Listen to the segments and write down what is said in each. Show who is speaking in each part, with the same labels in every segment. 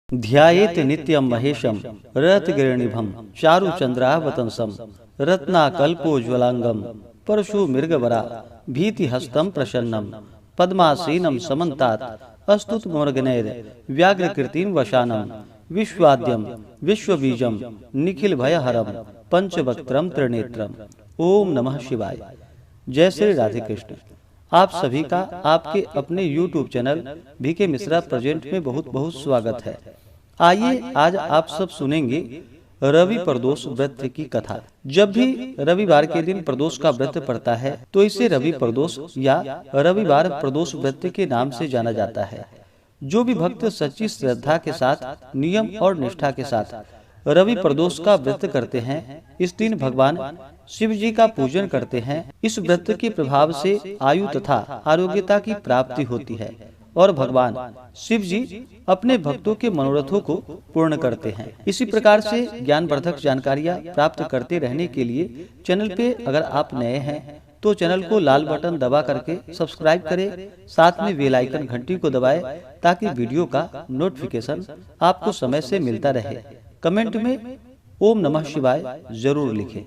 Speaker 1: ध्यायेत नित्यं महेशं रत्गिरणिभं चारुचन्द्रावतंसं रत्नाकल्पोज्ज्वलांगं परशुमृगवरा भीतिहस्तं प्रसन्नं पद्मासीनं समन्तात् अस्तुतमोर्गनैर् व्याघ्रकृतिं वशानं विश्वाद्यं विश्वबीजं निखिलभयहरं पंचवक्त्रं त्रिनेत्रम्। ओम नमः शिवाय। जय श्री राधे कृष्ण। आप सभी का आपके अपने YouTube channel BK Mishra present में बहुत बहुत स्वागत है। आइए आज आप सब सुनेंगे रवि प्रदोष व्रत की कथा। जब भी रविवार के दिन प्रदोष का व्रत पड़ता है तो इसे रवि प्रदोष या रविवार प्रदोष व्रत के नाम से जाना जाता है। जो भी भक्त सच्ची श्रद्धा के साथ नियम और निष्ठा के साथ रवि प्रदोष का व्रत करते हैं, इस दिन भगवान शिव जी का पूजन करते हैं। इस व्रत के प्रभाव से आयु तथा आरोग्यता की प्राप्ति होती है और भगवान शिव जी अपने भक्तों के मनोरथों को पूर्ण करते हैं। इसी प्रकार से ज्ञानवर्धक जानकारियाँ प्राप्त करते रहने के लिए चैनल पे अगर आप नए हैं तो चैनल को लाल बटन दबा करके सब्सक्राइब करें, साथ में बेल आइकन घंटी को दबाएं ताकि वीडियो का नोटिफिकेशन आपको समय से मिलता रहे। कमेंट में ओम नमः शिवाय जरूर लिखें।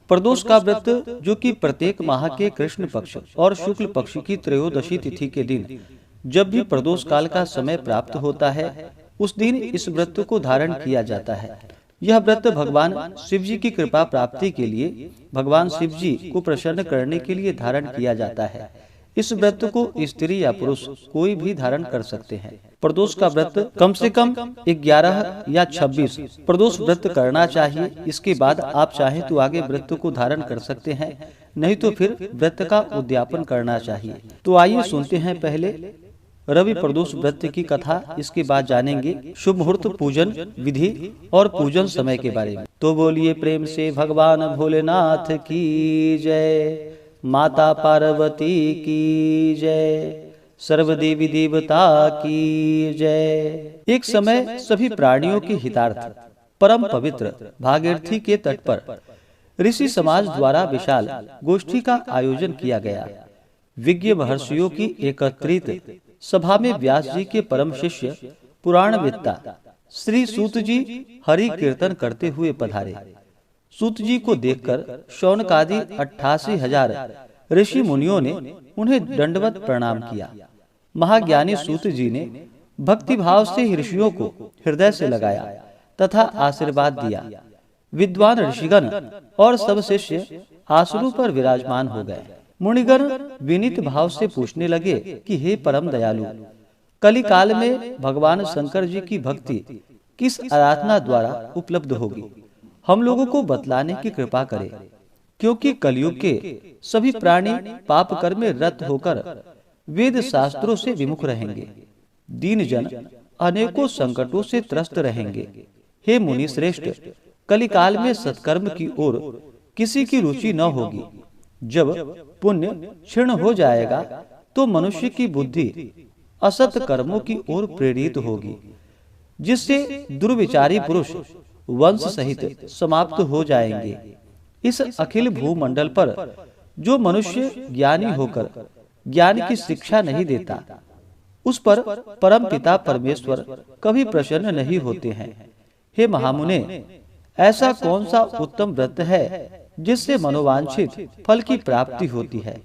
Speaker 1: प्रदोष का व्रत जो कि प्रत्येक माह के कृष्ण पक्ष और शुक्ल पक्ष की त्रयोदशी तिथि के दिन जब भी प्रदोष काल का समय प्राप्त होता है, उस दिन इस व्रत को धारण किया जाता है। यह व्रत भगवान शिव जी की कृपा प्राप्ति के लिए, भगवान शिव जी को प्रसन्न करने के लिए धारण किया जाता है। इस व्रत को स्त्री या पुरुष कोई भी धारण कर सकते हैं। प्रदोष का व्रत कम से कम 11 या 26 प्रदोष व्रत करना चाहिए। इसके बाद आप चाहें तो आगे व्रत को धारण कर सकते हैं, नहीं तो फिर व्रत का उद्यापन करना चाहिए। तो आइए सुनते हैं पहले रवि प्रदोष व्रत की कथा। इसके बाद जानेंगे शुभ मुहूर्त, पूजन विधि और पूजन समय के बारे में। तो बोलिए प्रेम से भगवान भोलेनाथ की जय, माता पार्वती की जय, सर्व देवी देवता की जय। एक समय सभी प्राणियों के हितार्थ परम पवित्र भागीरथी के तट पर ऋषि समाज द्वारा विशाल गोष्ठी का आयोजन किया गया। विज्ञ महर्षियों की एकत्रित सभा में व्यास जी के परम शिष्य पुराणवेत्ता श्री सूत जी हरि कीर्तन करते हुए पधारे। सूत जी को देखकर शौनकादि 88,000 ऋषि मुनियों ने उन्हें दंडवत प्रणाम किया। महाज्ञानी सूत जी ने भक्ति भाव से ऋषियों को हृदय से लगाया तथा आशीर्वाद दिया। विद्वान ऋषिगण और सब शिष्य आसनों पर विराजमान हो गए। मुनिगण विनीत भाव से पूछने लगे कि हे परम दयालु, कली काल में भगवान शंकर जी की भक्ति किस आराधना द्वारा उपलब्ध होगी? हम लोगों को बतलाने की कृपा करें, क्योंकि कलयुग के सभी प्राणी पाप कर्म में रत होकर वेद शास्त्रों से विमुख रहेंगे। दीन जन अनेकों संकटों से त्रस्त रहेंगे। हे मुनि श्रेष्ठ, कलिकाल में सत्कर्म की ओर किसी की रुचि न होगी। जब पुण्य क्षीण हो जाएगा तो मनुष्य की बुद्धि असत कर्मों की ओर प्रेरित होगी, जिससे दुर्विचारी पुरुष वंश सहित समाप्त हो जाएंगे। इस अखिल भूमंडल पर जो मनुष्य ज्ञानी होकर ज्ञान की शिक्षा नहीं देता, उस पर परम पिता परमेश्वर कभी प्रसन्न नहीं होते हैं। हे महामुने, ऐसा कौन सा उत्तम व्रत है जिससे मनोवांछित फल की प्राप्ति होती है?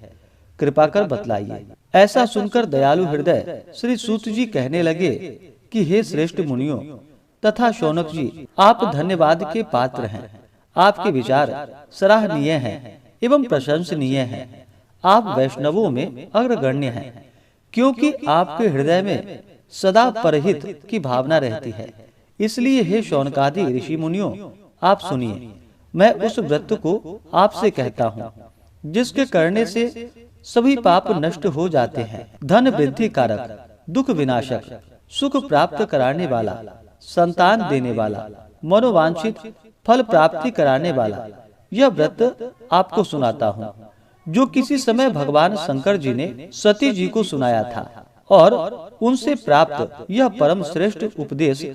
Speaker 1: कृपा कर बतलाइए। ऐसा सुनकर दयालु हृदय श्री सूत जी कहने लगे कि हे श्रेष्ठ मुनियों तथा शौनक जी, आप धन्यवाद के पात्र हैं। आपके विचार सराहनीय हैं एवं प्रशंसनीय हैं। आप वैष्णवों में अग्रगण्य हैं, क्योंकि आपके हृदय में सदा परहित की भावना रहती है। इसलिए हे शौनकादि ऋषि मुनियों, आप सुनिए। मैं उस व्रत को आपसे कहता हूँ जिसके करने से सभी पाप नष्ट हो जाते हैं। धन वृद्धि कारक, दुख विनाशक, सुख प्राप्त कराने वाला, संतान देने वाला, मनोवांछित फल प्राप्ति कराने वाला यह व्रत आपको सुनाता हूँ, जो किसी समय भगवान शंकर जी ने सती जी को सुनाया था और उनसे प्राप्त यह परम श्रेष्ठ उपदेश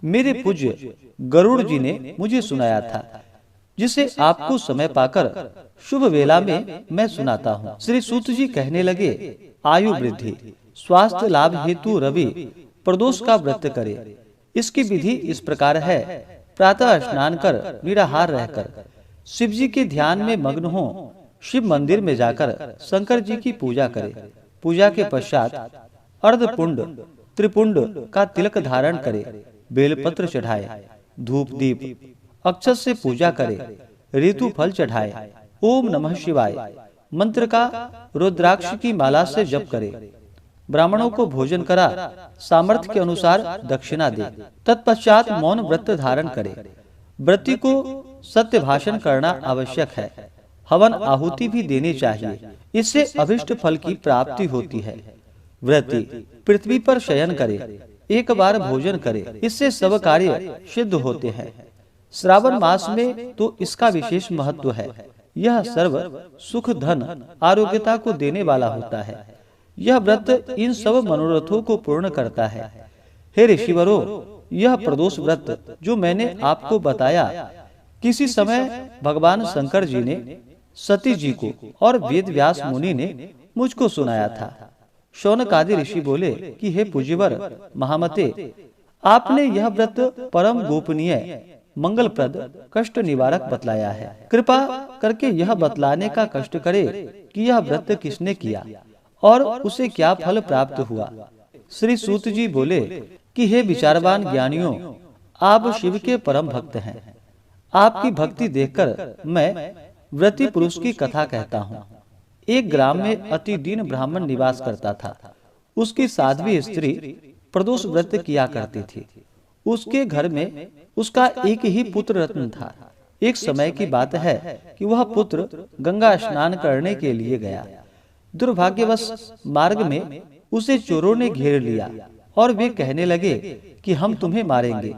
Speaker 1: मेरे पूज्य गरुड़ जी ने मुझे सुनाया था, जिसे आपको समय पाकर शुभ वेला में मैं सुनाता हूँ। श्री सूत जी कहने लगे, आयु वृद्धि, स्वास्थ्य लाभ हेतु रवि प्रदोष का व्रत करे। इसकी विधि इस प्रकार है। प्रातः स्नान कर निराहार रहकर शिव जी के ध्यान में मग्न हो शिव मंदिर में जाकर शंकर जी की पूजा करे। पूजा के पश्चात अर्धपुंड त्रिपुंड का तिलक धारण करे, बेलपत्र चढ़ाए, धूप दीप अक्षत से पूजा करे, ऋतु फल चढ़ाए, ओम नमः शिवाय मंत्र का रुद्राक्ष की माला से जप करे, ब्राह्मणों को भोजन करा, सामर्थ्य के अनुसार दक्षिणा दे। तत्पश्चात मौन व्रत धारण करे। व्रती को सत्य भाषण करना आवश्यक है। हवन आहुति भी देनी चाहिए, इससे अभिष्ट फल की प्राप्ति होती है। व्रती पृथ्वी पर शयन करे, एक बार भोजन करे, इससे सब कार्य सिद्ध होते हैं। श्रावण मास में तो इसका विशेष महत्व है। यह सर्व सुख धन आरोग्यता को देने वाला होता है। यह व्रत इन सब मनोरथों को पूर्ण करता है। हे ऋषिवरों, यह प्रदोष व्रत जो मैंने आपको बताया, किसी समय भगवान शंकर जी ने सती जी को और वेद व्यास मुनि ने मुझको सुनाया था। शौनकादि ऋषि बोले कि हे पूज्यवर महामते, आपने यह व्रत परम गोपनीय, मंगलप्रद, कष्ट निवारक बतलाया है। कृपा करके यह बतलाने का कष्ट करे कि यह व्रत किसने किया और उसे क्या फल प्राप्त हुआ। श्री सूत जी बोले कि हे विचारवान ज्ञानियों, आप शिव के परम भक्त हैं। आपकी भक्ति देखकर मैं व्रती पुरुष की कथा कहता हूँ। एक ग्राम में अति दीन ब्राह्मण निवास करता था। उसकी साध्वी स्त्री प्रदोष व्रत किया करती थी। उसके घर में उसका एक ही पुत्र रत्न था। एक समय की बात है कि वह पुत्र गंगा स्नान करने के लिए गया। दुर्भाग्यवश मार्ग में उसे चोरों ने घेर लिया और वे कहने लगे कि हम तुम्हें मारेंगे,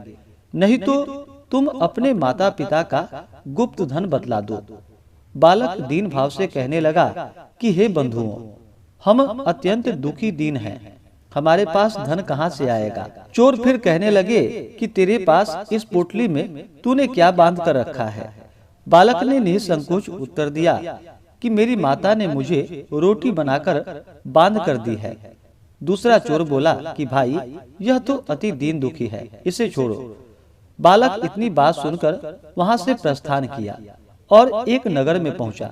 Speaker 1: नहीं तो तुम अपने माता पिता का गुप्त धन बतला दो। बालक दीन भाव से कहने लगा कि हे बंधुओं, हम अत्यंत दुखी दीन हैं, हमारे पास धन कहाँ से आएगा। चोर फिर कहने लगे कि तेरे पास इस पोटली में तूने क्या बांध कर रखा है। बालक ने निसंकोच उत्तर दिया कि मेरी माता ने मुझे रोटी बनाकर बांध कर दी है। दूसरा चोर बोला कि भाई, यह तो अति दीन दुखी है, इसे छोड़ो। बालक इतनी बात सुनकर वहां से प्रस्थान किया और एक नगर में पहुंचा।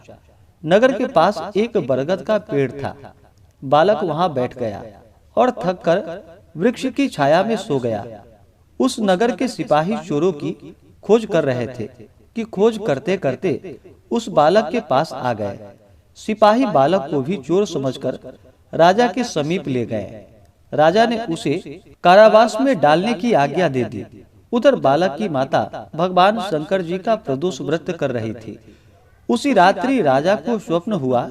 Speaker 1: नगर के पास एक बरगद का पेड़ था। बालक वहां बैठ गया और थककर वृक्ष की छाया में सो गया। उस नगर के सिपाही चोरों की खोज कर रहे थे कि खोज करते करते उस बालक के पास आ गए। सिपाही बालक को भी चोर समझकर राजा के समीप ले गए। राजा ने उसे कारावास में डालने की आज्ञा दे दी। उधर बालक की माता भगवान शंकर जी का प्रदोष व्रत कर रही थी। उसी रात्रि राजा को स्वप्न हुआ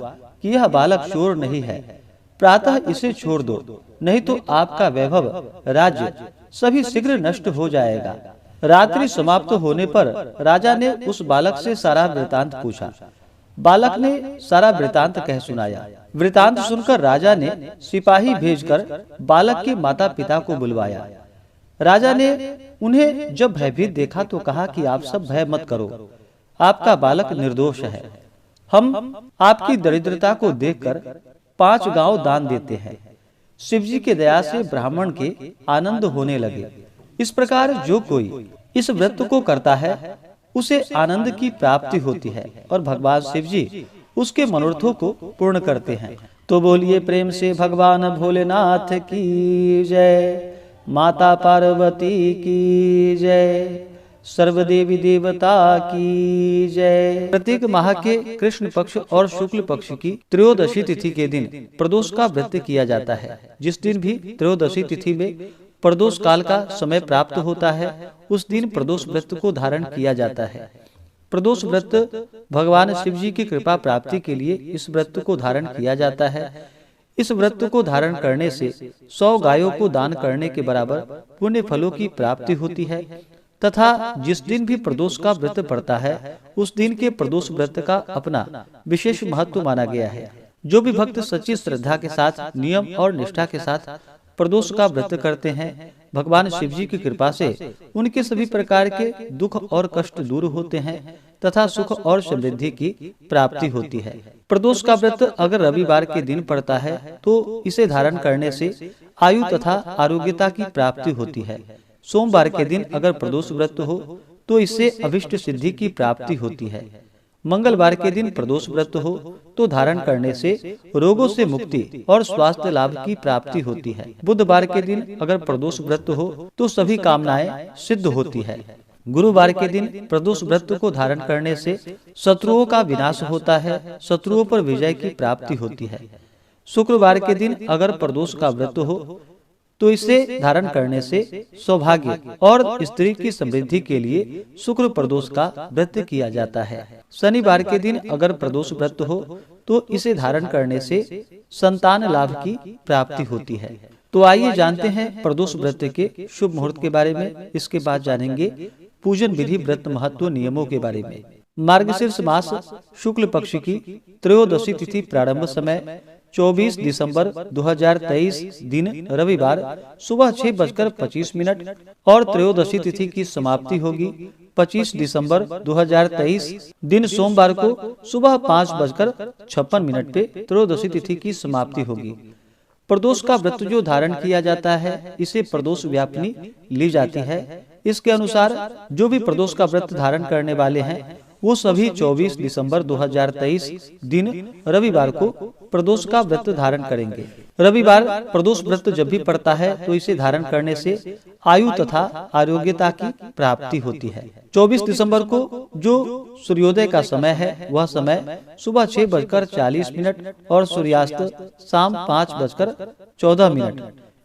Speaker 1: कि यह बालक चोर नहीं है, प्रातः इसे छोड़ दो, नहीं तो आपका वैभव, राज्य सभी शीघ्र नष्ट हो जाएगा। रात्रि समाप्त होने पर राजा ने उस बालक से सारा वृतांत पूछा। बालक ने सारा वृतांत कह सुनाया। वृतांत सुनकर राजा ने सिपाही भेजकर बालक के माता पिता को बुलवाया। राजा ने उन्हें जब भयभीत देखा तो कहा कि आप सब भय मत करो, आपका बालक निर्दोष है। हम आपकी दरिद्रता को देखकर 5 गांव दान देते हैं। शिवजी की दया से ब्राह्मण के आनंद होने लगे। इस प्रकार जो कोई इस व्रत को करता है उसे आनंद की प्राप्ति होती है और भगवान शिव जी उसके मनोरथों को पूर्ण करते हैं। तो बोलिए प्रेम से भगवान भोलेनाथ की जय, माता पार्वती की जय, सर्वदेवी देवता की जय। प्रत्येक माह के कृष्ण पक्ष और शुक्ल पक्ष की त्रयोदशी तिथि के दिन प्रदोष का व्रत किया जाता है। जिस दिन भी त्रयोदशी तिथि में प्रदोष काल का समय प्राप्त होता है, उस दिन प्रदोष व्रत को धारण किया जाता है। प्रदोष व्रत भगवान शिव जी की कृपा प्राप्ति के लिए इस व्रत को धारण किया जाता है। इस व्रत को धारण करने से 100 गायों को दान करने के बराबर पुण्य फलों की प्राप्ति होती है तथा जिस दिन भी प्रदोष का व्रत पड़ता है उस दिन के प्रदोष व्रत का अपना विशेष महत्व माना गया है। जो भी भक्त सच्ची श्रद्धा के साथ, नियम और निष्ठा के साथ प्रदोष का व्रत करते हैं, भगवान शिव जी की कृपा से उनके सभी प्रकार के दुख और कष्ट दूर होते हैं तथा सुख और समृद्धि की प्राप्ति होती है। प्रदोष का व्रत अगर रविवार के दिन पड़ता है तो इसे धारण करने से आयु तथा आरोग्यता की प्राप्ति होती है। सोमवार के दिन अगर प्रदोष व्रत हो तो इससे अभिष्ट सिद्धि की प्राप्ति होती है। मंगलवार के दिन प्रदोष व्रत हो तो धारण करने से रोगों से मुक्ति और स्वास्थ्य लाभ की प्राप्ति होती है। बुधवार के दिन अगर प्रदोष व्रत हो तो सभी कामनाएं सिद्ध होती है। गुरुवार के दिन प्रदोष व्रत को धारण करने से शत्रुओं का विनाश होता है, शत्रुओं पर विजय की प्राप्ति होती है। शुक्रवार के दिन अगर प्रदोष का व्रत हो तो इसे धारण करने से सौभाग्य और स्त्री की समृद्धि के लिए शुक्र प्रदोष का व्रत किया जाता है। शनिवार के दिन अगर प्रदोष व्रत हो तो इसे धारण करने से संतान लाभ की प्राप्ति होती है। तो आइए जानते हैं प्रदोष व्रत के शुभ मुहूर्त के बारे में। इसके बाद जानेंगे पूजन विधि, व्रत महत्व, नियमों के बारे में। मार्गशीर्ष मास शुक्ल पक्ष की त्रयोदशी तिथि प्रारंभ समय 24 दिसंबर 2023 दिन रविवार सुबह 6:25 और त्रयोदशी तिथि की समाप्ति होगी 25 दिसंबर 2023 दिन सोमवार को सुबह 5:56 पे त्रयोदशी तिथि की समाप्ति होगी। प्रदोष का व्रत जो धारण किया जाता है इसे प्रदोष व्यापिनी ली जाती है। इसके अनुसार जो भी प्रदोष का व्रत धारण करने वाले हैं वो सभी 24 दिसंबर 2023 दिन रविवार को प्रदोष का व्रत धारण करेंगे। रविवार प्रदोष व्रत जब भी पड़ता है तो इसे धारण करने से आयु तथा आरोग्यता की प्राप्ति होती है। 24 दिसंबर को जो सूर्योदय का समय है वह समय सुबह 6:40 और सूर्यास्त शाम 5:14।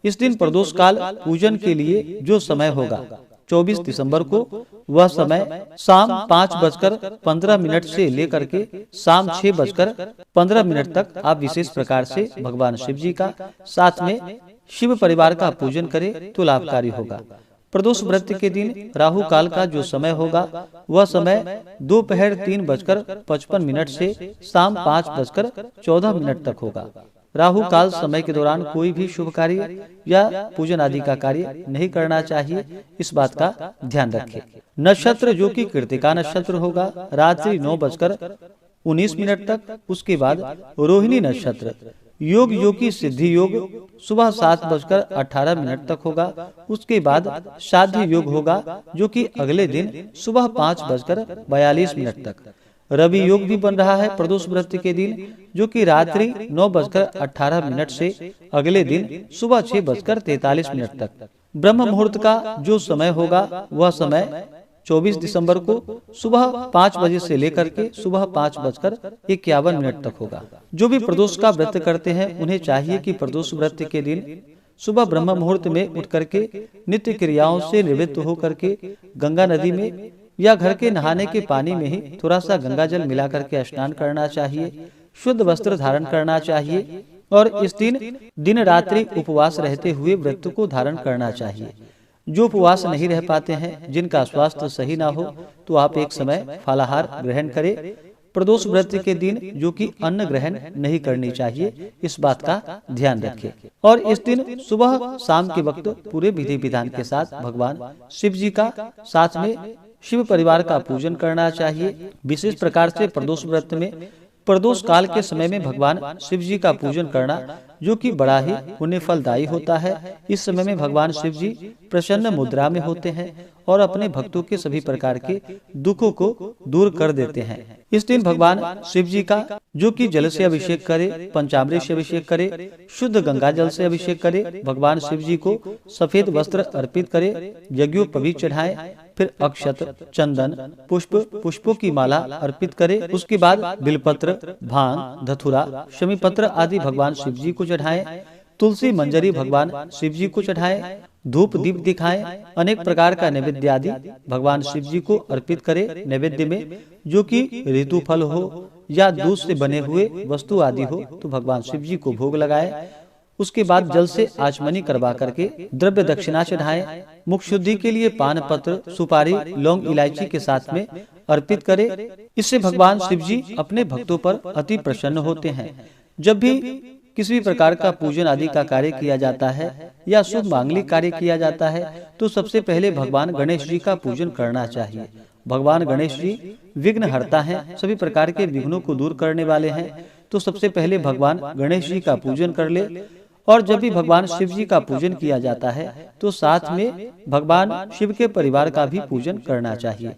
Speaker 1: इस दिन प्रदोष काल पूजन के लिए जो समय होगा 24 दिसंबर को वह समय शाम 5:15 से लेकर के शाम 6:15 तक आप विशेष प्रकार से भगवान शिव जी का साथ में शिव परिवार का पूजन करें तो लाभकारी होगा। प्रदोष व्रत के दिन राहु काल का जो समय होगा वह समय दोपहर 3:55 से शाम 5:14 तक होगा। राहु काल समय के दौरान कोई भी शुभ कार्य या पूजन आदि का कार्य नहीं करना चाहिए, इस बात का ध्यान रखें। नक्षत्र जो कि कृतिका नक्षत्र होगा रात्रि 9:19 तक, उसके बाद रोहिणी नक्षत्र। योग जो कि सिद्धि योग सुबह 7:18 तक होगा। उसके बाद साध्य योग होगा जो कि अगले दिन सुबह 5:42 तक। रवि योग भी बन रहा है प्रदोष व्रत के दिन जो कि रात्रि 9:18 से अगले दिन सुबह 6:43 तक। ब्रह्म मुहूर्त का जो समय होगा वह समय 24 दिसंबर को सुबह 5 बजे से लेकर के सुबह 5:51 तक होगा। जो भी प्रदोष का व्रत करते हैं उन्हें चाहिए कि प्रदोष व्रत के दिन सुबह ब्रह्म मुहूर्त में उठ करके नित्य क्रियाओं से निवृत्त होकर के गंगा नदी में या घर के नहाने के पानी में ही थोड़ा सा गंगा जल मिला करके स्नान करना चाहिए, शुद्ध वस्त्र धारण करना चाहिए और इस दिन रात्रि उपवास रहते हुए व्रत को धारण करना चाहिए। जो उपवास नहीं रह पाते हैं, जिनका स्वास्थ्य सही ना हो, तो आप एक समय फलाहार ग्रहण करें। प्रदोष व्रत के दिन जो कि अन्न ग्रहण नहीं करनी चाहिए, इस बात का ध्यान रखें। और इस दिन सुबह शाम के वक्त पूरे विधि विधान के साथ भगवान शिव जी का साथ में शिव परिवार का पूजन करना चाहिए। विशेष प्रकार से प्रदोष व्रत में प्रदोष काल के समय में भगवान शिव जी का पूजन करना जो कि बड़ा ही पुण्य फलदायी होता है। इस समय में भगवान शिव जी प्रसन्न मुद्रा में होते हैं और अपने भक्तों के सभी प्रकार के दुखों को दूर कर देते हैं। इस दिन भगवान शिव जी का जो कि जल से अभिषेक करे, पंचामृत से अभिषेक करे, शुद्ध गंगा जल से अभिषेक करे, भगवान शिव जी को सफेद वस्त्र अर्पित करे, यज्ञोपवीत चढ़ाए, फिर अक्षत, चंदन, पुष्पों की माला अर्पित करे। उसके बाद बिलपत्र, भांग, धतूरा, शमी पत्र आदि भगवान शिव जी को चढ़ाएं। तुलसी मंजरी भगवान शिव जी को चढ़ाएं। धूप दीप दिखाएं। अनेक प्रकार का नैवेद्य आदि भगवान शिव जी को अर्पित करे। नैवेद्य में जो कि ऋतु फल हो या दूध से बने हुए वस्तु आदि हो तो भगवान शिव जी को भोग लगाए। उसके बाद जल से आचमनी करवा करके द्रव्य दक्षिणा चढ़ाएं। मुख शुद्धि के लिए पान पत्र, सुपारी, लौंग, इलायची के साथ में अर्पित करे। इससे भगवान शिव जी अपने भक्तों पर अति प्रसन्न होते हैं। जब भी किसी भी प्रकार का पूजन आदि का कार्य किया जाता है या शुभ मांगलिक कार्य किया जाता है तो सबसे पहले भगवान गणेश जी का पूजन करना चाहिए। भगवान गणेश जी विघ्न हरता है, सभी प्रकार के विघ्नों को दूर करने वाले हैं। तो सबसे पहले भगवान गणेश जी का पूजन कर ले और जब भी भगवान शिव जी का पूजन किया जाता है तो साथ में भगवान शिव के परिवार का भी पूजन करना चाहिए।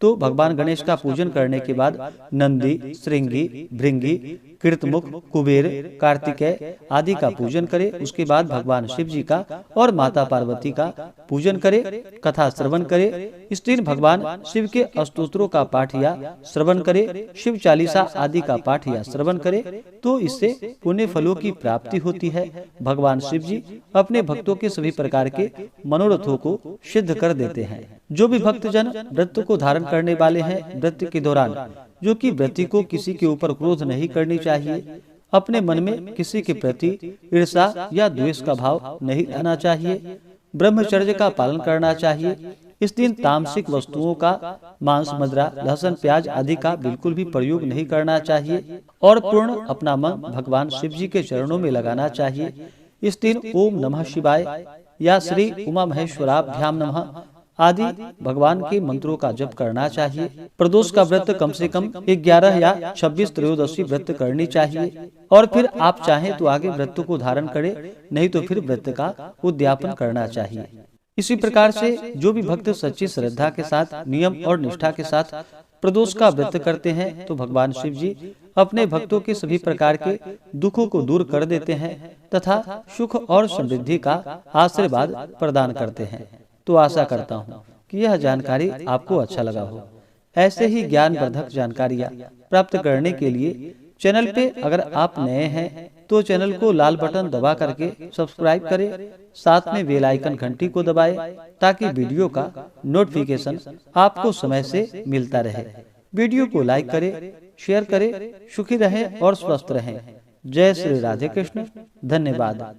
Speaker 1: तो भगवान गणेश का पूजन करने के बाद नंदी, श्रृंगी, भृंगी, कृतमुख, कुबेर, कार्तिकेय आदि का पूजन करे। उसके बाद भगवान शिव जी का और माता पार्वती का पूजन करे, कथा श्रवण करे। इस दिन भगवान शिव के स्तोत्रों का पाठ या श्रवण करे, शिव चालीसा आदि का पाठ या श्रवण करे तो इससे पुण्य फलों की प्राप्ति होती है। भगवान शिव जी अपने भक्तों के सभी प्रकार के मनोरथों को सिद्ध कर देते हैं। जो भी भक्तजन व्रत को धारण करने वाले हैं, व्रत के दौरान जो कि व्रती को किसी के ऊपर क्रोध नहीं करनी चाहिए, अपने मन में किसी के प्रति ईर्ष्या या द्वेष का भाव नहीं रहना चाहिए, ब्रह्मचर्य का पालन करना चाहिए। इस दिन तामसिक वस्तुओं का मांस, मदिरा, लहसुन, प्याज आदि का बिल्कुल भी प्रयोग नहीं करना चाहिए और पूर्ण अपना मन भगवान शिव जी के चरणों में लगाना चाहिए। इस दिन ओम नमः शिवाय या श्री उमा महेश्वराभ्याम नमः आदि भगवान के मंत्रों का जप करना चाहिए। प्रदोष का व्रत कम से कम 11 या 26 त्रयोदशी व्रत करनी चाहिए और फिर आप चाहें तो आगे व्रत को धारण करें, नहीं तो फिर व्रत का उद्यापन करना चाहिए। इसी प्रकार से जो भी भक्त सच्ची श्रद्धा के साथ, नियम और निष्ठा के साथ प्रदोष का व्रत करते हैं तो भगवान शिव जी अपने भक्तों के सभी प्रकार के दुखों को दूर कर देते हैं तथा सुख और समृद्धि का आशीर्वाद प्रदान करते हैं। तो आशा करता हूँ कि यह जानकारी आपको अच्छा लगा हो। ऐसे ही ज्ञानवर्धक जानकारियाँ प्राप्त करने के लिए चैनल पे अगर आप नए हैं तो चैनल को लाल बटन दबा करके सब्सक्राइब करें, साथ में बेल आइकन घंटी को दबाएं ताकि वीडियो का नोटिफिकेशन आपको समय से मिलता रहे। वीडियो को लाइक करें, शेयर करें। सुखी रहें और स्वस्थ रहें। जय श्री राधे कृष्ण। धन्यवाद।